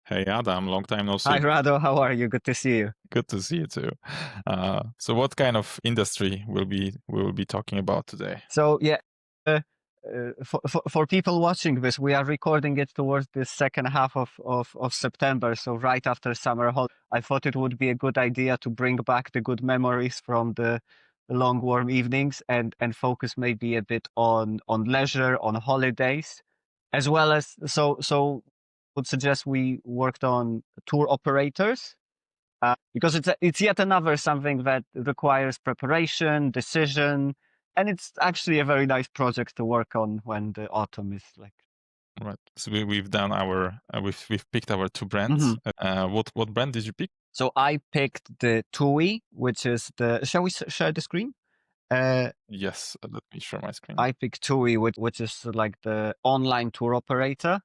Hey Adam, long time no Hi, see. Rado. How are you? Good to see you. Good to see you too. So what kind of industry will be talking about today? So, yeah, uh, for people watching this, we are recording it towards the second half of September. So, right after summer holiday, I thought it would be a good idea to bring back the good memories from the long, warm evenings and focus maybe a bit on leisure, on holidays, as well as would suggest we worked on tour operators. Because it's yet another something that requires preparation, decision, and it's actually a very nice project to work on when the autumn is like. Right. So we've done our we've picked our two brands. Mhm. What brand did you pick? So I picked the TUI, which is the. Shall we share the screen? Yes, let me share my screen. I picked TUI, which is like the online tour operator,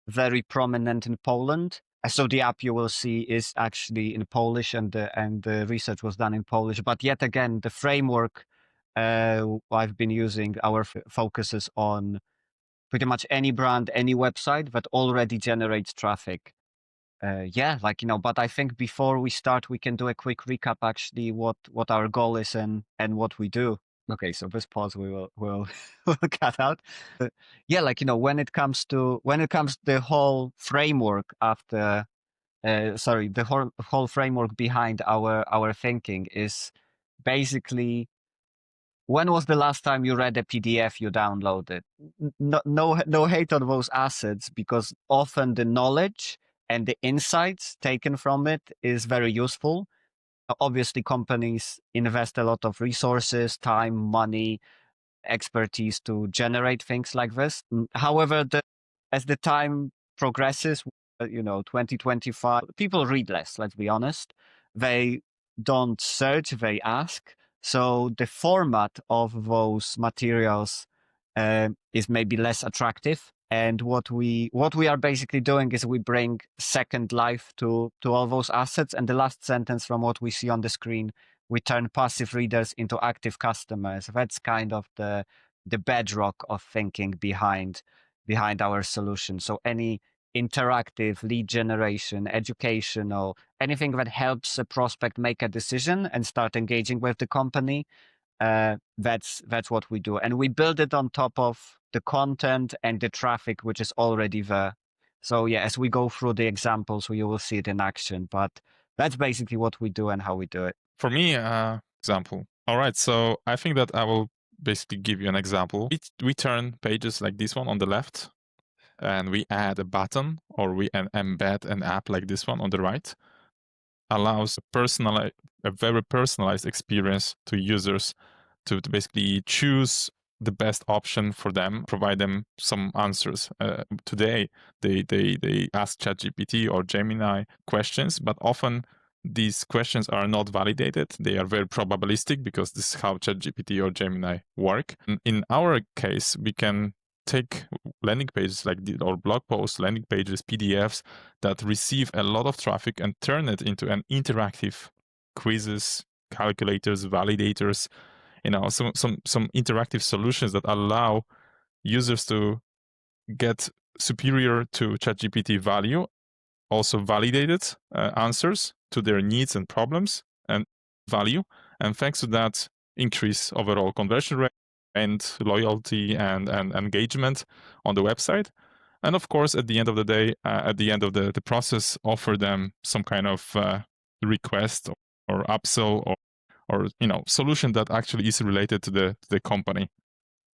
very prominent in Poland. So the app you will see is actually in Polish, and the research was done in Polish. But yet again, the framework I've been using our focuses on pretty much any brand, any website that already generates traffic. Yeah, but I think before we start, we can do a quick recap actually what our goal is and what we do. Okay, so this pause we will will cut out. Yeah, when it comes the whole framework after sorry, the whole framework behind our thinking is basically, when was the last time you read a PDF you downloaded? No hate on those assets, because often the knowledge and the insights taken from it is very useful. Obviously, companies invest a lot of resources, time, money, expertise to generate things like this. However, as the time progresses, 2025, people read less, let's be honest. They don't search, they ask. So the format of those materials is maybe less attractive. And what we are basically doing is we bring second life to all those assets. And the last sentence from what we see on the screen, we turn passive readers into active customers. That's kind of the bedrock of thinking behind our solution. So any interactive lead generation, educational, anything that helps a prospect make a decision and start engaging with the company, that's what we do. And we build it on top of the content and the traffic which is already there. So yeah, as we go through the examples, you will see it in action. But that's basically what we do and how we do it. For me, example. All right, so I think that I will basically give you an example. We turn pages like this one on the left, and we add a button, or we embed an app like this one on the right. Allows a very personalized experience to users to basically choose the best option for them, provide them some answers. Today, they ask ChatGPT or Gemini questions, but often these questions are not validated. They are very probabilistic, because this is how ChatGPT or Gemini work. In our case, we can take landing pages or blog posts, landing pages, PDFs that receive a lot of traffic and turn it into an interactive quizzes, calculators, validators, some interactive solutions that allow users to get superior to ChatGPT value, also validated answers to their needs and problems and value. And thanks to that, increase overall conversion rate and loyalty and engagement on the website. And of course, at the end of the day, at the end of the process, offer them some kind of request or upsell or solution that actually is related to the company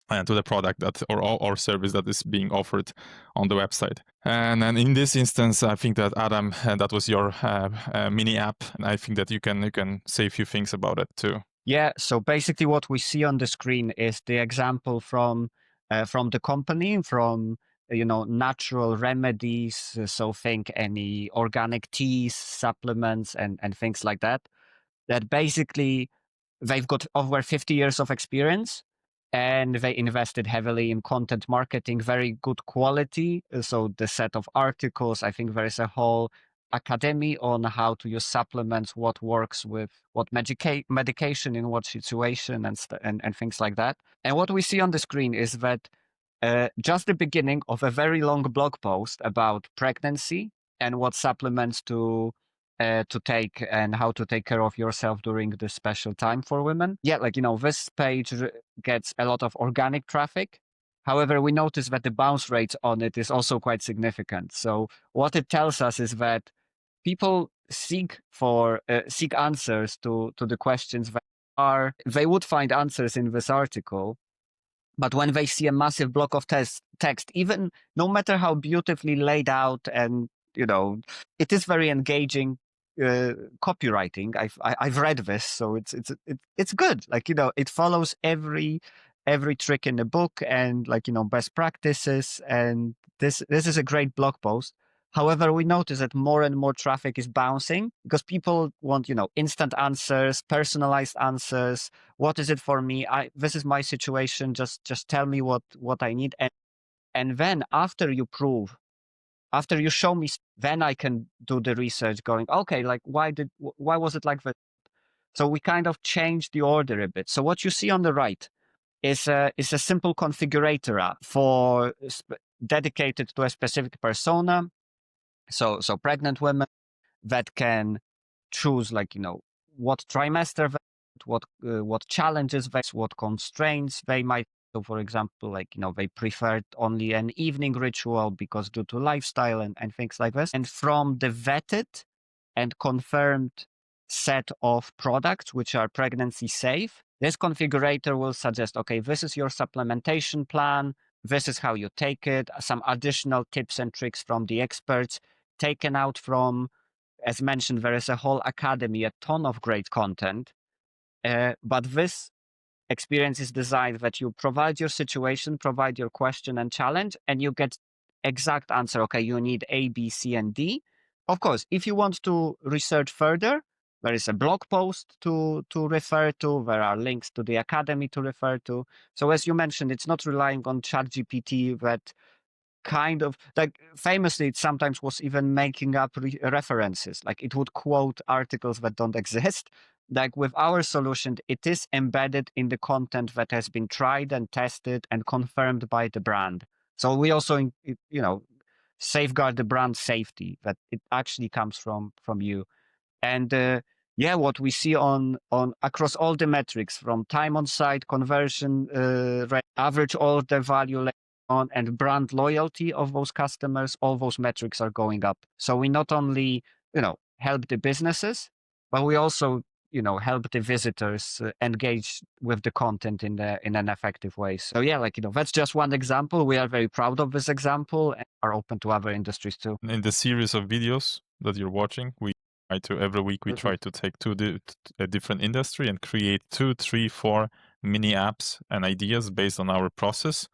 and to the product that or service that is being offered on the website. And in this instance, I think that Adam, that was your mini app, and I think that you can say a few things about it too. Yeah, so basically what we see on the screen is the example from the company, from natural remedies. So think any organic teas, supplements, and things like that. That basically they've got over 50 years of experience, and they invested heavily in content marketing, very good quality. So the set of articles, I think there is a whole academy on how to use supplements, what works with what medication in what situation, and things like that. And what we see on the screen is that just the beginning of a very long blog post about pregnancy and what supplements to take and how to take care of yourself during this special time for women. Yeah, like, this page gets a lot of organic traffic. However, we notice that the bounce rate on it is also quite significant. So what it tells us is that people seek answers to the questions that they would find answers in this article, but when they see a massive block of text, even no matter how beautifully laid out, and it is very engaging copywriting. I've read this, so it's good. Like, it follows every trick in the book, and like, best practices, and this is a great blog post. However, we notice that more and more traffic is bouncing because people want, instant answers, personalized answers. What is it for me? This is my situation. Just tell me what I need. And then after you show me, then I can do the research going, okay, like why was it like that? So we kind of changed the order a bit. So what you see on the right is a simple configurator app for dedicated to a specific persona. So pregnant women that can choose, like, what trimester, what challenges, what constraints they might. So for example, like, they preferred only an evening ritual because due to lifestyle and things like this. And from the vetted and confirmed set of products which are pregnancy safe, this configurator will suggest, okay, this is your supplementation plan, this is how you take it, some additional tips and tricks from the experts taken out from, as mentioned, there is a whole academy, a ton of great content. But this experience is designed that you provide your situation, provide your question and challenge, and you get exact answer. Okay, you need A, B, C, and D. Of course, if you want to research further, there is a blog post to refer to. There are links to the academy to refer to. So as you mentioned, it's not relying on ChatGPT that kind of, like, famously it sometimes was even making up references, like it would quote articles that don't exist. Like with our solution, it is embedded in the content that has been tried and tested and confirmed by the brand. So we also safeguard the brand safety, that it actually comes from you. And yeah, what we see on across all the metrics, from time on site, conversion rate, average order value later on, and brand loyalty of those customers, all those metrics are going up. So we not only help the businesses, but we also help the visitors engage with the content in an effective way. So yeah, like, that's just one example. We are very proud of this example and are open to other industries too. In the series of videos that you're watching, every week we try to take a different industry and create 2, 3, 4 mini apps and ideas based on our process,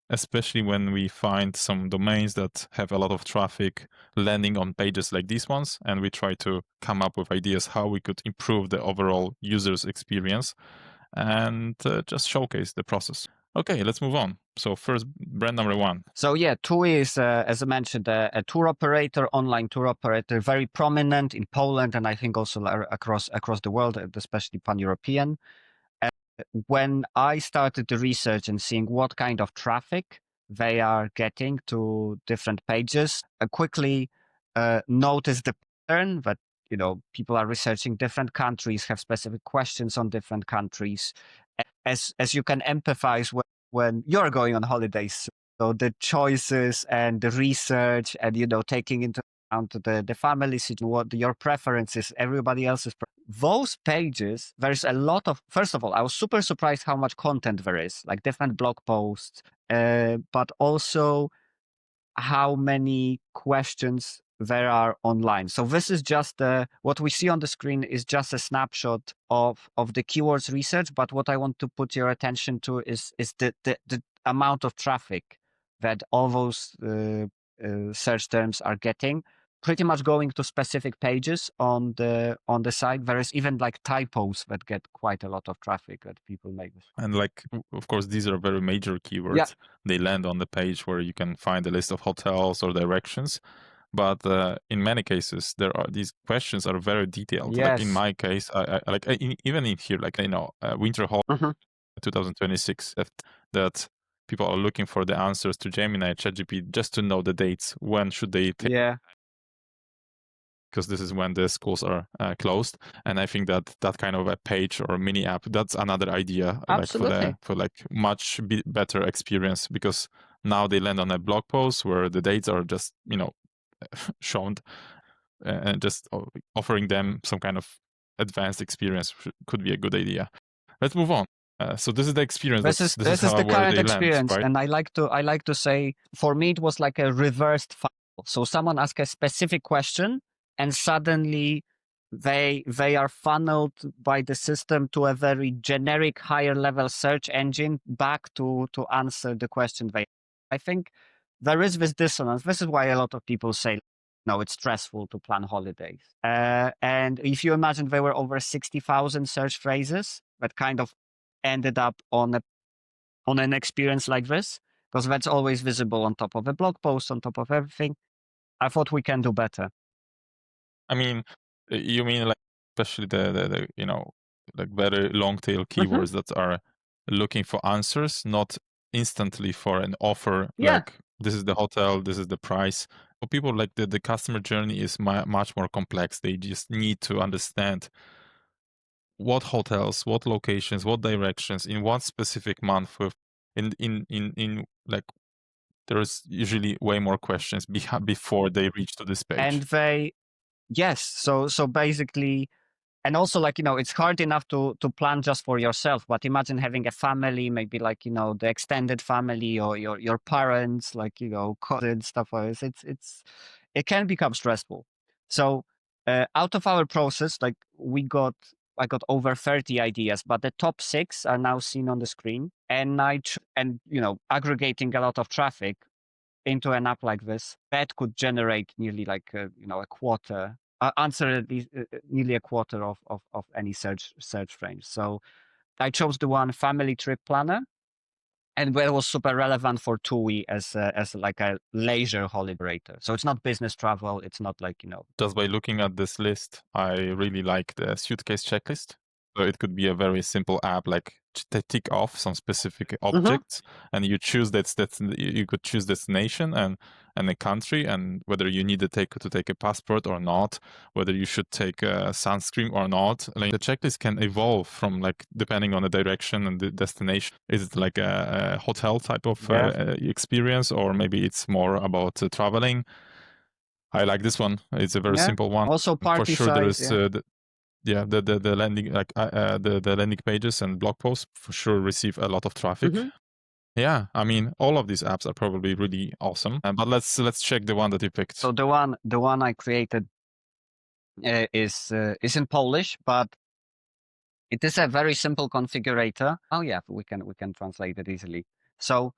especially when we find some domains that have a lot of traffic landing on pages like these ones, and we try to come up with ideas how we could improve the overall user's experience and just showcase the process. Okay, let's move on. So first, brand number 1. So yeah, TUI is, as I mentioned, a tour operator, online tour operator, very prominent in Poland, and I think also across the world, especially pan-European. When I started the research and seeing what kind of traffic they are getting to different pages, I quickly noticed the pattern that people are researching different countries, have specific questions on different countries. As you can empathize when you're going on holidays, so the choices and the research and taking into account the family situation, what your preferences, everybody else's. Those pages, there's a lot of. First of all, I was super surprised how much content there is, like different blog posts, but also how many questions there are online. So this is just what we see on the screen is just a snapshot of the keywords research. But what I want to put your attention to is the amount of traffic that all those search terms are getting. Pretty much going to specific pages on the site. There is even like typos that get quite a lot of traffic that people make. And like, of course, these are very major keywords. Yeah. They land on the page where you can find a list of hotels or directions. But in many cases, these questions are very detailed. Yes. Like in my case, even in here, like winter holiday 2026, that people are looking for the answers to Gemini, ChatGPT, just to know the dates. When should they take? Yeah. because this is when the schools are closed. And I think that that kind of a page or a mini app, that's another idea, like Absolutely. for like much better experience, because now they land on a blog post where the dates are just shown, and just offering them some kind of advanced experience could be a good idea. Let's move on. So this is the experience. This is This is how the where current they land, experience, right? and I like to say, for me it was like a reversed funnel. So someone asks a specific question, and suddenly they are funneled by the system to a very generic higher level search engine back to answer the question they. I think there is this dissonance. This is why a lot of people say, no, it's stressful to plan holidays. And if you imagine there were over 60,000 search phrases that kind of ended up on an experience like this, because that's always visible on top of a blog post, on top of everything. I thought we can do better. I mean, you mean like especially the like very long tail Mhm. keywords that are looking for answers, not instantly for an offer. Yeah. Like this is the hotel, this is the price. For people, like the customer journey is much more complex. They just need to understand what hotels, what locations, what directions in one specific month. With in like there's usually way more questions before they reach to this And page. yes. So basically, and also like, it's hard enough to plan just for yourself, but imagine having a family, maybe like, the extended family or your parents, like, cousins, stuff like this. It can become stressful. So out of our process, like I got over 30 ideas, but the top 6 are now seen on the screen, and aggregating a lot of traffic into an app like this, that could generate nearly like a quarter, answer at least nearly a quarter of any search frames. So I chose the one family trip planner, and where it was super relevant for TUI as like a leisure holiday operator. So it's not business travel. It's not like Just by looking at this list, I really like the suitcase checklist. So it could be a very simple app, like tick off some specific Mhm. objects, and you choose that's you could choose destination and a country, and whether you need to take a passport or not, whether you should take a sunscreen or not. Like the checklist can evolve from like depending on the direction and the destination. Is it like a hotel type of Yeah. experience, or maybe it's more about traveling? I like this one. It's a very Yeah. simple one. Also For party sure, there size. is Yeah. the landing like the landing pages and blog posts for sure receive a lot of traffic. Mhm. Yeah, I mean all of these apps are probably really awesome. But let's check the one that you picked. So the one I created is in Polish, but it is a very simple configurator. Oh yeah, we can translate it easily. So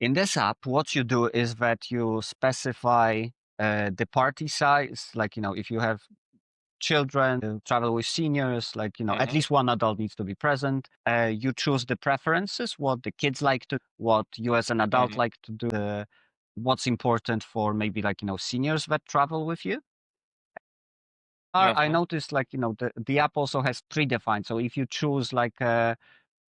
in this app, what you do is that you specify the party size. Like if you have children, travel with seniors, like at Hmm. least one adult needs to be present. You choose the preferences, what the kids like to, what you as an adult Hmm. like to do, what's important for maybe like seniors that travel with you. I Hmm. noticed like the app also has predefined. So if you choose like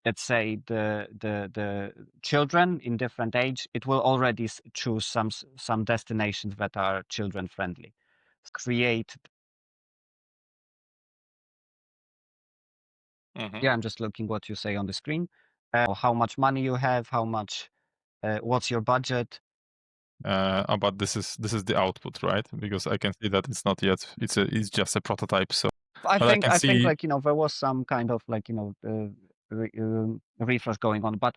let's say the children in different age, it will already choose some destinations that are children friendly. Create. Hmm. Yeah, I'm just looking what you say on the screen. How much money you have, how much, what's your budget? But this is the output, right? Because I can see that it's not yet. It's just a prototype. So, but I can I think see. like there was some kind of like refresh going on, but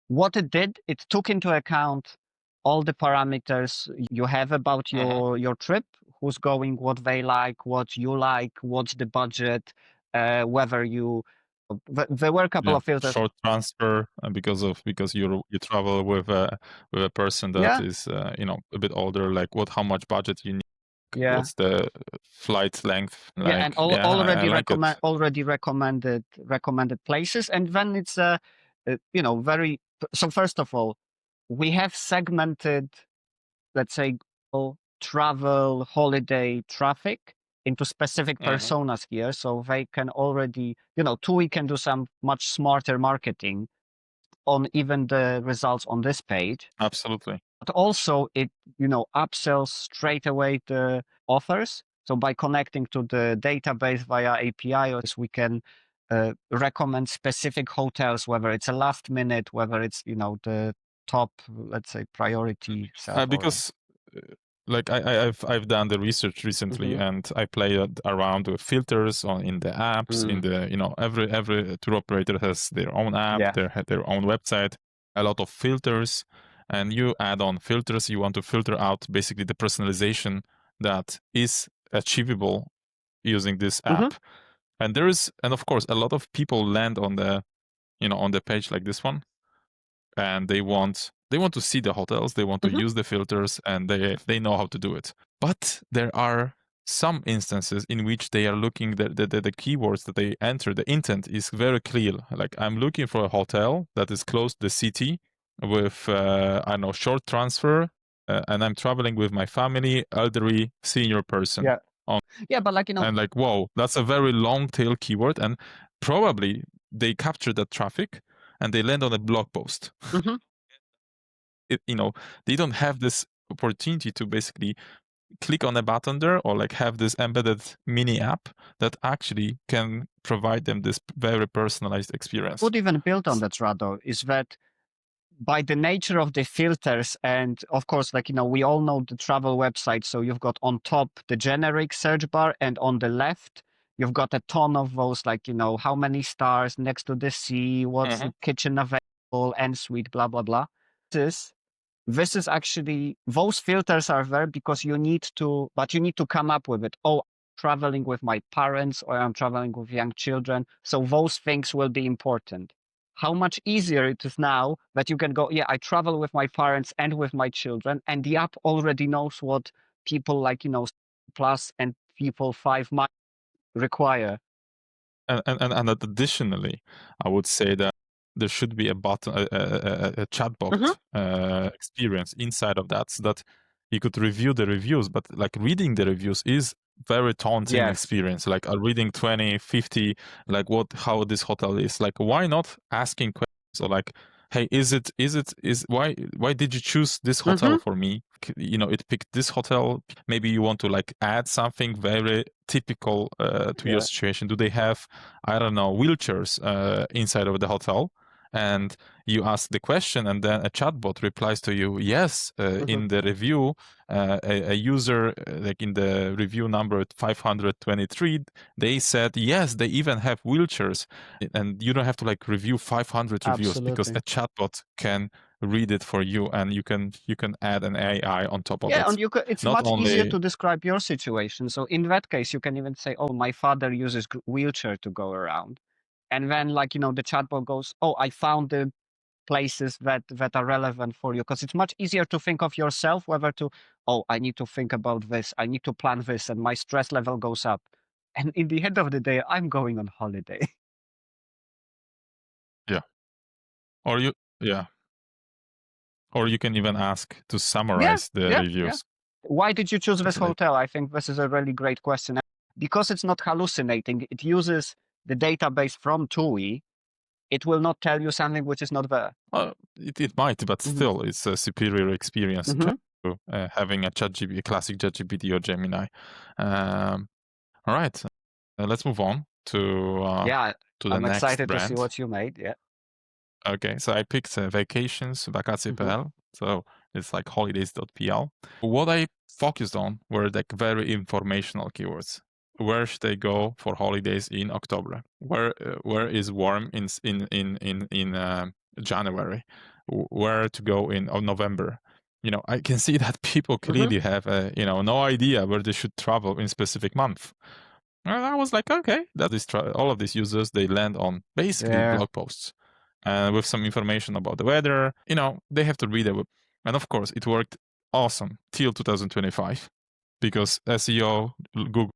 what it did, it took into account all the parameters you have about Mhm. your trip, who's going, what they like, what you like, what's the budget, whether you. There were a couple Yeah, of filters. short transfer because you travel with a person that Yeah, is a bit older. Like how much budget you need, yeah. what's the flight length Yeah, and like? Yeah, I like it. already recommended places, and then it's very. So first of all, we have segmented, let's say, travel holiday traffic into specific Hmm. personas here, so they can already, TUI can do some much smarter marketing on even the results on this page, Absolutely. but also it upsells straight away the offers. So by connecting to the database via API, we can recommend specific hotels, whether it's a last minute, whether it's the top, let's say, priority set. Because like I've done the research recently, and I played around with filters in the apps. In the every tour operator has their own app, their own website, a lot of filters, and you add on filters. You want to filter out basically the personalization that is achievable using this app. And of course a lot of people land on the on the page like this one, and they want to see the hotels, they want to use the filters, and they know how to do it. But there are some instances in which they are looking, the keywords that they enter, the intent is very clear. Like, I'm looking for a hotel that is close to the city with I don't know, short transfer, and I'm traveling with my family, elderly senior person. But And like, whoa, that's a very long tail keyword, and probably they capture that traffic and they land on a blog post. They don't have this opportunity to basically click on a button there, or like have this embedded mini app that actually can provide them this very personalized experience. What even built on that, Rado, is that by the nature of the filters, and of course, we all know the travel website. So you've got on top the generic search bar, and on the left, you've got a ton of those, how many stars next to the sea, what's the kitchen available, en suite, blah, blah, blah. This is actually, those filters are there because you need to come up with it. Oh, traveling with my parents, or I'm traveling with young children. So those things will be important. How much easier it is now that you can go, I travel with my parents and with my children, and the app already knows what people plus and people 5 might require. And additionally, I would say that there should be a button, a chatbot experience inside of that, so that you could review the reviews. But like, reading the reviews is very taunting experience. Like, reading 20, 50, like how this hotel is. Like, why not asking questions? Or like, hey, why did you choose this hotel for me? It picked this hotel. Maybe you want to like add something very typical to your situation. Do they have, I don't know, wheelchairs inside of the hotel? And you ask the question, and then a chatbot replies to you, yes. In the review, a user, like in the review number 523, they said yes, they even have wheelchairs. And you don't have to like review 500 reviews, because a chatbot can read it for you, and you can add an AI on top of it. And it's Not much easier only to describe your situation. So in that case, you can even say, oh, my father uses wheelchair to go around. And then the chatbot goes, oh, I found the places that are relevant for you. Because it's much easier to think of yourself, whether to, oh, I need to think about this, I need to plan this, and my stress level goes up. And in the end of the day, I'm going on holiday. yeah. Or you can even ask to summarize the reviews. Why did you choose this hotel? I think this is a really great question. Because it's not hallucinating, it uses the database from TUI. It will not tell you something which is not there. It might, but still, it's a superior experience to having a ChatGPT, a classic ChatGPT or Gemini. All right, let's move on to the I'm next excited brand. to see what you made. Yeah. Okay, so I picked vacations, wakacje.pl. So it's like holidays.pl. What I focused on were like very informational keywords. Where should I go for holidays in October? Where is warm in January? Where to go in November? I can see that people clearly have no idea where they should travel in specific month. And I was like, okay, that is all of these users, they land on basically blog posts with some information about the weather. They have to read it. And of course, it worked awesome till 2025, because SEO, Google,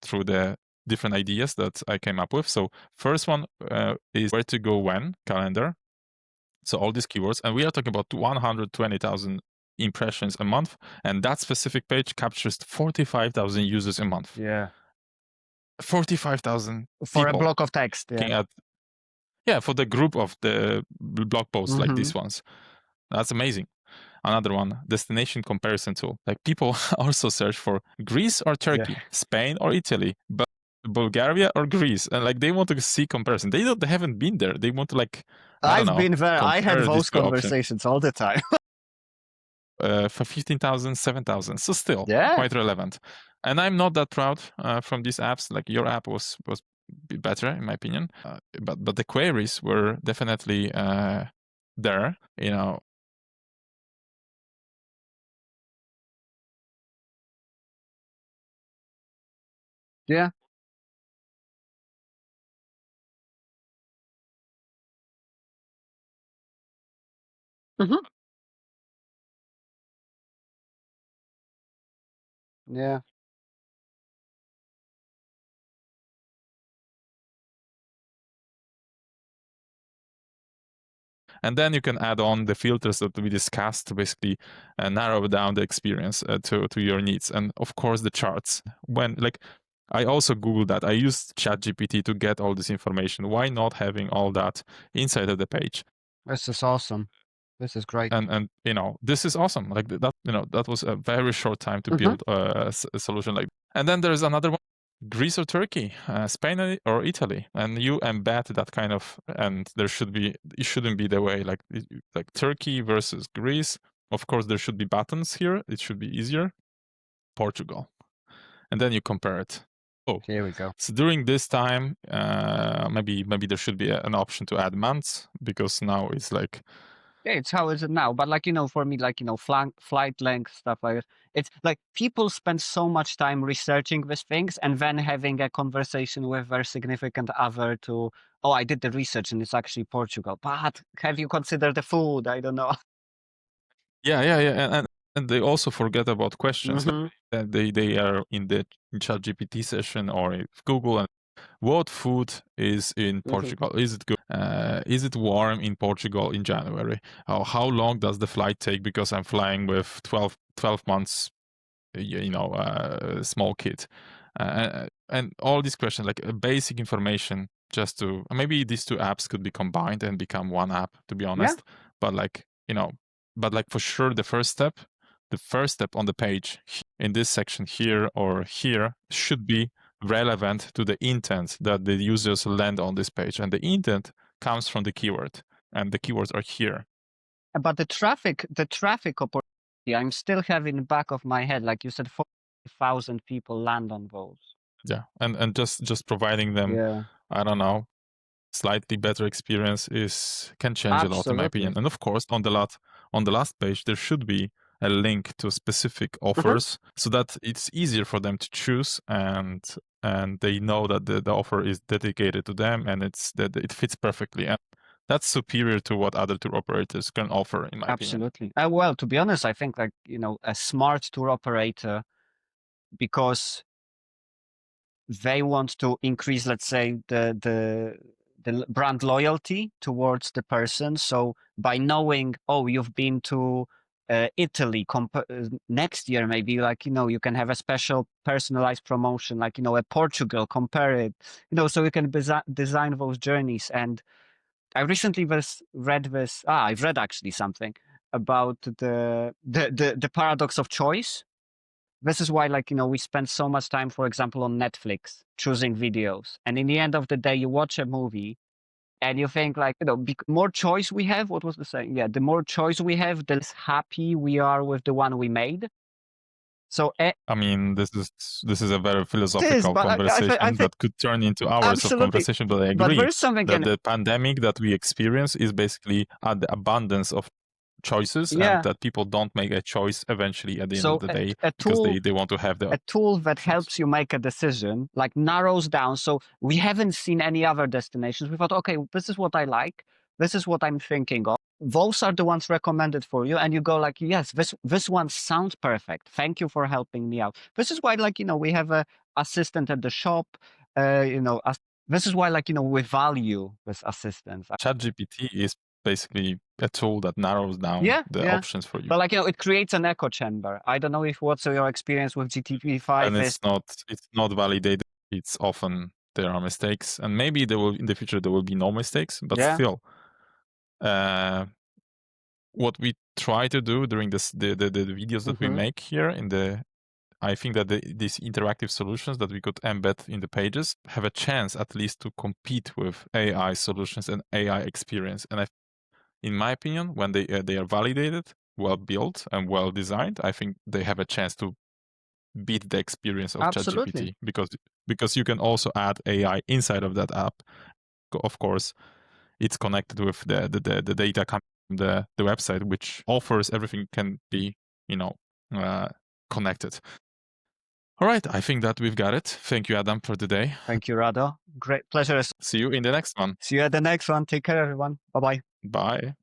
through the different ideas that I came up with. So first one is where to go when, calendar. So all these keywords, and we are talking about 120,000 impressions a month, and that specific page captures 45,000 users a month. Yeah. 45,000 For a people block of text. Yeah. looking at, yeah, for the group of the blog posts like these ones. That's amazing. Another one, destination comparison tool. Like people also search for Greece or Turkey, Spain or Italy, but Bulgaria or Greece, and like they want to see comparison. They haven't been there. They want to like I've been there. I had compare these those two options. conversations all the time. For 15,000, 7,000, so still Yeah. quite relevant. And I'm not that proud from these apps. Like your app was better in my opinion, but the queries were definitely there. You know, Yeah. Mm-hmm. Yeah. and then you can add on the filters that we discussed to basically narrow down the experience to your needs, and of course the charts. When like I also Googled that. I used ChatGPT to get all this information. Why not having all that inside of the page? This is awesome. This is great. And you know, this is awesome. Like that, you know, that was a very short time to build a solution like. And then there's another one: Greece or Turkey, Spain or Italy, and you embed that kind of. And there should be, it shouldn't be the way like Turkey versus Greece. Of course, there should be buttons here. It should be easier. Portugal, and then you compare it. Oh, here we go. So during this time, maybe there should be an option to add months, because now it's like. Yeah, it's how is it now. But like, you know, for me, like, you know, flight length, stuff like that. It's like people spend so much time researching these things and then having a conversation with their significant other to, oh, I did the research and it's actually Portugal. But have you considered the food? I don't know. Yeah, and they also forget about questions. Like, they are in the ChatGPT session or in Google, and what food is in Portugal? Is it good? Is it warm in Portugal in January? How long does the flight take? Because I'm flying with 12 months, you know, small kid, and all these questions, like basic information, just to maybe these two apps could be combined and become one app. To be honest, but like, you know, but like for sure the first step on the page in this section here or here should be relevant to the intent that the users land on this page, and the intent comes from the keyword, and the keywords are here. But the traffic opportunity, I'm still having in the back of my head, like you said, 40,000 people land on those. Yeah, and just providing them, I don't know, slightly better experience can change a lot in my opinion. And of course, on the last page there should be a link to specific offers, so that it's easier for them to choose, and they know that the offer is dedicated to them, and that it fits perfectly. And that's superior to what other tour operators can offer, in my opinion. Absolutely. Well, to be honest, I think, like, you know, a smart tour operator, because they want to increase, let's say, the brand loyalty towards the person. So by knowing, oh, you've been to Italy, next year maybe, like, you know, you can have a special personalized promotion, like, you know, a Portugal, compare it, you know, so you can design those journeys. And I recently read this. I've read actually something about the paradox of choice. This is why, like, you know, we spend so much time, for example, on Netflix choosing videos, and in the end of the day, you watch a movie and you think, like, you know, more choice we have. What was the saying? Yeah, the more choice we have, the less happy we are with the one we made. So I mean, this is a very philosophical conversation that could turn into hours of conversation. But I agree that the pandemic that we experience is basically the abundance of choices, and that people don't make a choice eventually at the end of the day, because they want to have a tool that helps you make a decision, like narrows down. So we haven't seen any other destinations. We thought, okay, this is what I like. This is what I'm thinking of. Those are the ones recommended for you. And you go like, yes, this one sounds perfect. Thank you for helping me out. This is why, like, you know, we have a assistant at the shop. This is why, like, we value this assistance. ChatGPT is basically a tool that narrows down Yeah, the yeah. options for you. But like, it creates an echo chamber. I don't know what's your experience with GTP5 And is. it's not validated. It's often there are mistakes, and maybe there will in the future there will be no mistakes, but Yeah. still, what we try to do during the videos that we make here in the I think that these interactive solutions that we could embed in the pages have a chance at least to compete with AI solutions and AI experience. And in my opinion, when they are validated, well built, and well designed, I think they have a chance to beat the experience of Absolutely. ChatGPT because you can also add AI inside of that app. Of course, it's connected with the data coming from the website, which offers everything can be connected. All right, I think that we've got it. Thank you, Adam, for today. Thank you, Rado. Great pleasure. See you in the next one. See you at the next one. Take care, everyone. Bye-bye. Bye.